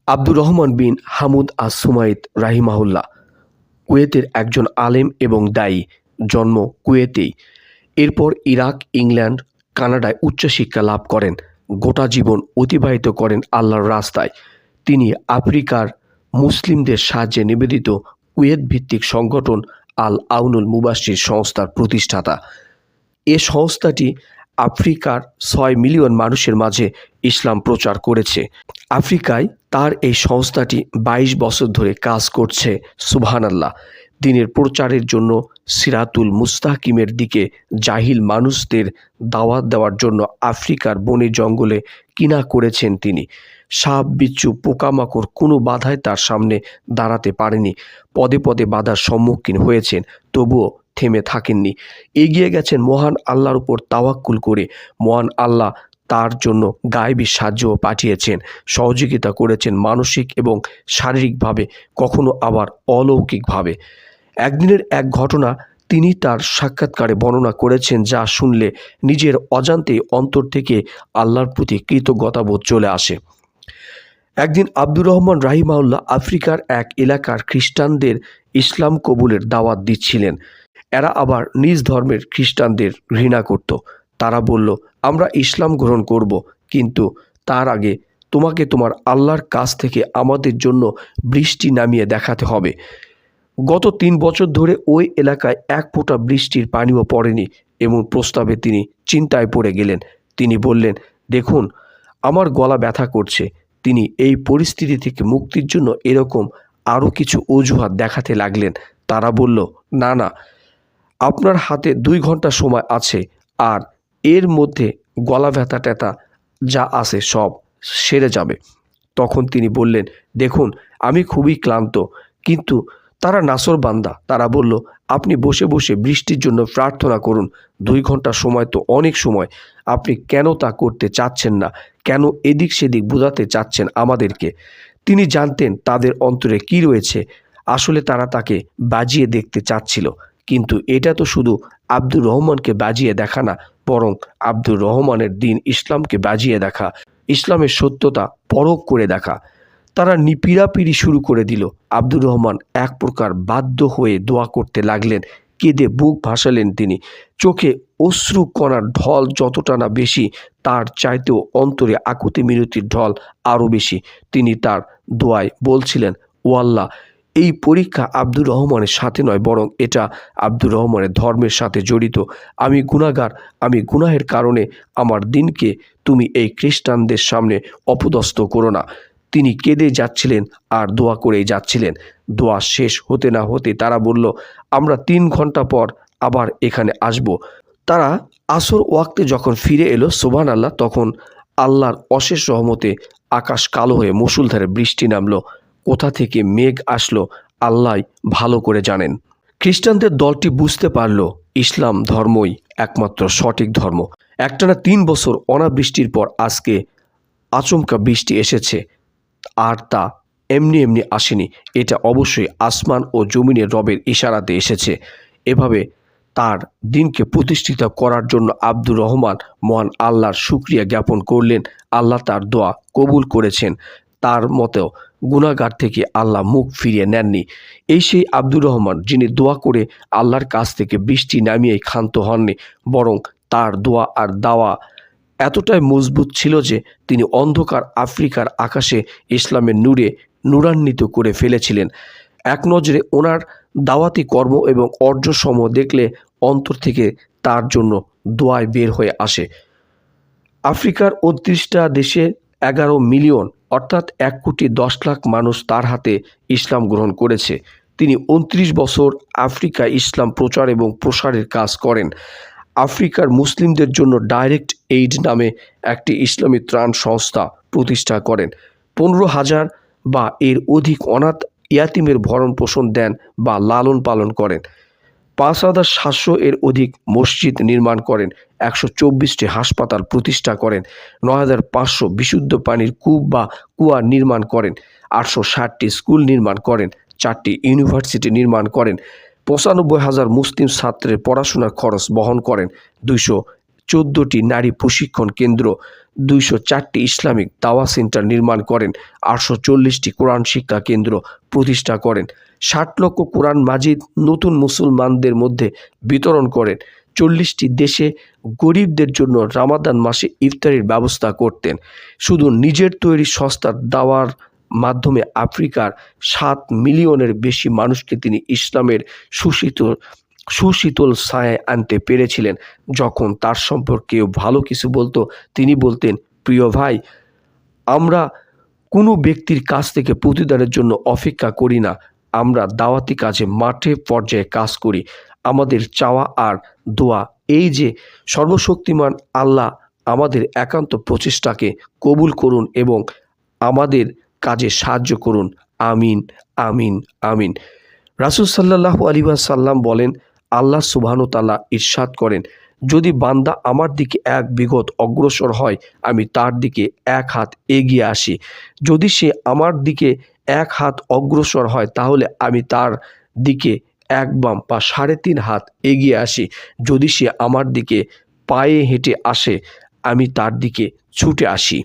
আব্দুর রহমান বিন Hamoud আস-সুমাইত রাহিমাহুল্লাহ কুয়েতের একজন আলেম এবং দায়ী। জন্ম কুয়েতেই। এরপর ইরাক, ইংল্যান্ড, কানাডায় উচ্চশিক্ষা লাভ করেন। গোটা জীবন অতিবাহিত করেন আল্লাহর রাস্তায়। তিনি আফ্রিকার মুসলিমদের সাহায্যে নিবেদিত কুয়েত ভিত্তিক সংগঠন আল আউনুল মুবাশশির সংস্থার প্রতিষ্ঠাতা। এ সংস্থাটি আফ্রিকার ৬ মিলিয়ন মানুষের মাঝে ইসলাম প্রচার করেছে। আফ্রিকায় তার এই সংস্থাটি ২২ বছর ধরে কাজ করছে। সুবহানাল্লাহ। দ্বীনের প্রচারের জন্য সিরাতুল মুস্তাকিমের দিকে জাহিল মানুষদের দাওয়াত দেওয়ার জন্য আফ্রিকার বনে জঙ্গলে কিনা করেছেন তিনি। সাপ, বিচ্ছু, পোকামাকড় কোনো বাধায় তার সামনে দাঁড়াতে পারেনি। পদে পদে বাধার সম্মুখীন হয়েছেন, তবুও থেমে থাকেননি। এগিয়ে গেছেন মহান আল্লাহর উপর তাওয়াক্কুল করে। মহান আল্লাহ তার জন্য গায়েবী সাহায্যও পাঠিয়েছেন, সহযোগিতা করেছেন মানসিক এবং শারীরিকভাবে, কখনো আবার অলৌকিকভাবে। একদিনের এক ঘটনা তিনি তার সাক্ষাৎকারে বর্ণনা করেছেন, যা শুনলে নিজের অজান্তেই অন্তর থেকে আল্লাহর প্রতি কৃতজ্ঞতাবোধ চলে আসে। একদিন আব্দুর রহমান রাহিমাহুল্লাহ আফ্রিকার এক এলাকার খ্রিস্টানদের ইসলাম কবুলের দাওয়াত দিচ্ছিলেন। এরা আবার নিজ ধর্মের খ্রিস্টানদের ঘৃণা করত। তারা বলল, আমরা ইসলাম গ্রহণ করব, কিন্তু তার আগে তোমাকে তোমার আল্লাহর কাছ থেকে আমাদের জন্য বৃষ্টি নামিয়ে দেখাতে হবে। গত ৩ বছর ধরে ওই এলাকায় এক ফোঁটা বৃষ্টির পানিও পড়েনি। এমন প্রস্তাবে তিনি চিন্তায় পড়ে গেলেন। তিনি বললেন, দেখুন, আমার গলা ব্যথা করছে। তিনি এই পরিস্থিতি থেকে মুক্তির জন্য এরকম আরও কিছু অজুহাত দেখাতে লাগলেন। তারা বলল, না না, আপনার হাতে ২ ঘন্টা সময় আছে, আর এর মধ্যে গলা ব্যথা ট্যাথা যা আছে সব সেরে যাবে। তখন তিনি বললেন, দেখুন, আমি খুবই ক্লান্ত। কিন্তু তারা নাছোড়বান্দা। তারা বলল, আপনি বসে বসে বৃষ্টির জন্য প্রার্থনা করুন। ২ ঘন্টা সময় তো অনেক সময়। আপনি কেন তা করতে চাচ্ছেন না? কেন এদিক সেদিক বোঝাতে চাচ্ছেন আমাদেরকে? তিনি জানতেন তাদের অন্তরে কি রয়েছে। আসলে তারা তাকে বাজিয়ে দেখতে চাচ্ছিল। কিন্তু এটা তো শুধু আব্দুর রহমানকে বাজিয়ে দেখা না, বরং আব্দুর রহমানের দ্বীন ইসলামকে বাজিয়ে দেখা, ইসলামের সত্যতা পরখ করে দেখা। তারা পিড়াপিড়ি শুরু করে দিল। আব্দুর রহমান এক প্রকার বাধ্য হয়ে দোয়া করতে লাগলেন। কেঁদে বুক ভাসালেন তিনি। চোখে অশ্রু কণার ঢল যতটা না বেশি, তার চাইতেও অন্তরে আকুতি মিনতির ঢল আরও বেশি। তিনি তার দোয়ায় বলছিলেন, ও আল্লাহ, এই পরীক্ষা আব্দুর রহমানের সাথে নয়, বরং এটা আব্দুর রহমানের ধর্মের সাথে জড়িত। আমি গুনাহগার। আমি গুনাহের কারণে আমার দিনকে তুমি এই খ্রিস্টানদের সামনে অপদস্থ করো না। তিনি কেঁদে যাচ্ছিলেন আর দোয়া করেই যাচ্ছিলেন। দোয়া শেষ হতে না হতে তারা বলল, আমরা ৩ ঘন্টা পর আবার এখানে আসব। তারা আসর ওয়াক্তে যখন ফিরে এলো, সুবহানাল্লাহ, তখন আল্লাহর অশেষ রহমতে আকাশ কালো হয়ে মুষলধারে বৃষ্টি নামলো। কোথা থেকে মেঘ আসলো আল্লাহই ভালো করে জানেন। খ্রিস্টানদের দলটি বুঝতে পারল ইসলাম ধর্মই একমাত্র সঠিক ধর্ম। একটানা ৩ বছর অনাবৃষ্টির পর আজকে আচমকা বৃষ্টি এসেছে। আর তা এমনি এমনি আসেনি। এটা অবশ্যই আসমান ও জমিনের রবের ইশারাতে এসেছে। এভাবে তার দিনকে প্রতিষ্ঠিত করার জন্য আব্দুর রহমান মহান আল্লাহর শুকরিয়া জ্ঞাপন করলেন। আল্লাহ তার দোয়া কবুল করেছেন। তার মতো গুনাহগার থেকে আল্লাহ মুখ ফিরিয়ে নেননি। এই সেই আব্দুর রহমান যিনি দোয়া করে আল্লাহর কাছ থেকে বৃষ্টি নামিয়ে ক্ষান্ত হননি, বরং তার দোয়া আর দাওয়া এতটাই মজবুত ছিল যে তিনি অন্ধকার আফ্রিকার আকাশে ইসলামের নূরে নূরান্বিত করে ফেলেছিলেন। এক নজরে ওনার দাওয়াতি কর্ম এবং অর্জসমূহ দেখলে অন্তর থেকে তার জন্য দোয়ায় বের হয়ে আসে। আফ্রিকার ৩৯টা দেশে ১১ মিলিয়ন অর্থাৎ ১,১০,০০,০০০ মানুষ তার হাতে ইসলাম গ্রহণ করেছে। তিনি ২৯ বছর আফ্রিকায় ইসলাম প্রচার এবং প্রসারের কাজ করেন। আফ্রিকার মুসলিমদের জন্য ডাইরেক্ট এইড নামে একটি ইসলামী ত্রাণ সংস্থা প্রতিষ্ঠা করেন। ১৫,০০০ বা এর অধিক অনাথ ইয়াতিমের ভরণ পোষণ দেন বা লালন পালন করেন। ৫,৭০০ এর অধিক মসজিদ নির্মাণ করেন। ১২৪টি হাসপাতাল প্রতিষ্ঠা করেন। ৯,৫০০ বিশুদ্ধ পানির কূপ বা কুয়া নির্মাণ করেন। ৮৬০টি স্কুল নির্মাণ করেন। ৪টি ইউনিভার্সিটি নির্মাণ করেন। ৯৫,০০০ মুসলিম ছাত্রের পড়াশোনার খরচ বহন করেন। ২১৪টি নারী প্রশিক্ষণ কেন্দ্র, 204টি ইসলামিক দাওয়া সেন্টার নির্মাণ করেন, 840টি কোরআন শিক্ষা কেন্দ্র প্রতিষ্ঠা করেন, 60 লক্ষ কোরআন মাজিদ নতুন মুসলমানদের মধ্যে বিতরণ করেন, 40টি দেশে গরিবদের জন্য রামাদান মাসে ইফতারির ব্যবস্থা করতেন। শুধু নিজের তৈরি সস্তার দাওয়ার মাধ্যমে আফ্রিকার 7 মিলিয়নের বেশি মানুষকে তিনি ইসলামের সুশীতল ছায়ায় আনতে পেরেছিলেন। যখন তার সম্পর্কে কেউ ভালো কিছু বলতো, তিনি বলতেন, প্রিয় ভাই, আমরা কোনো ব্যক্তির কাছ থেকে প্রতিদানের জন্য অপেক্ষা করি না। আমরা দাওয়াতি কাজে মাঠে পর্যায়ে কাজ করি। আমাদের চাওয়া আর দোয়া এই যে, সর্বশক্তিমান আল্লাহ আমাদের একান্ত প্রচেষ্টাকে কবুল করুন এবং আমাদের কাজে সাহায্য করুন। আমিন, আমিন, আমিন। রাসূল সাল্লাল্লাহু আলাইহি ওয়াসাল্লাম বলেন, আল্লাহ সুবহানাহু ওয়া তাআলা ইরশাদ করেন, যদি বান্দা আমার দিকে 1 বিঘত অগ্রসর হয়, আমি তার দিকে 1 হাত এগিয়ে আসি। যদি সে আমার দিকে 1 হাত অগ্রসর হয়, তাহলে আমি তার দিকে 1 বাম বা 3.5 হাত এগিয়ে আসি। যদি সে আমার দিকে পায়ে হেঁটে আসে, আমি তার দিকে ছুটে আসি।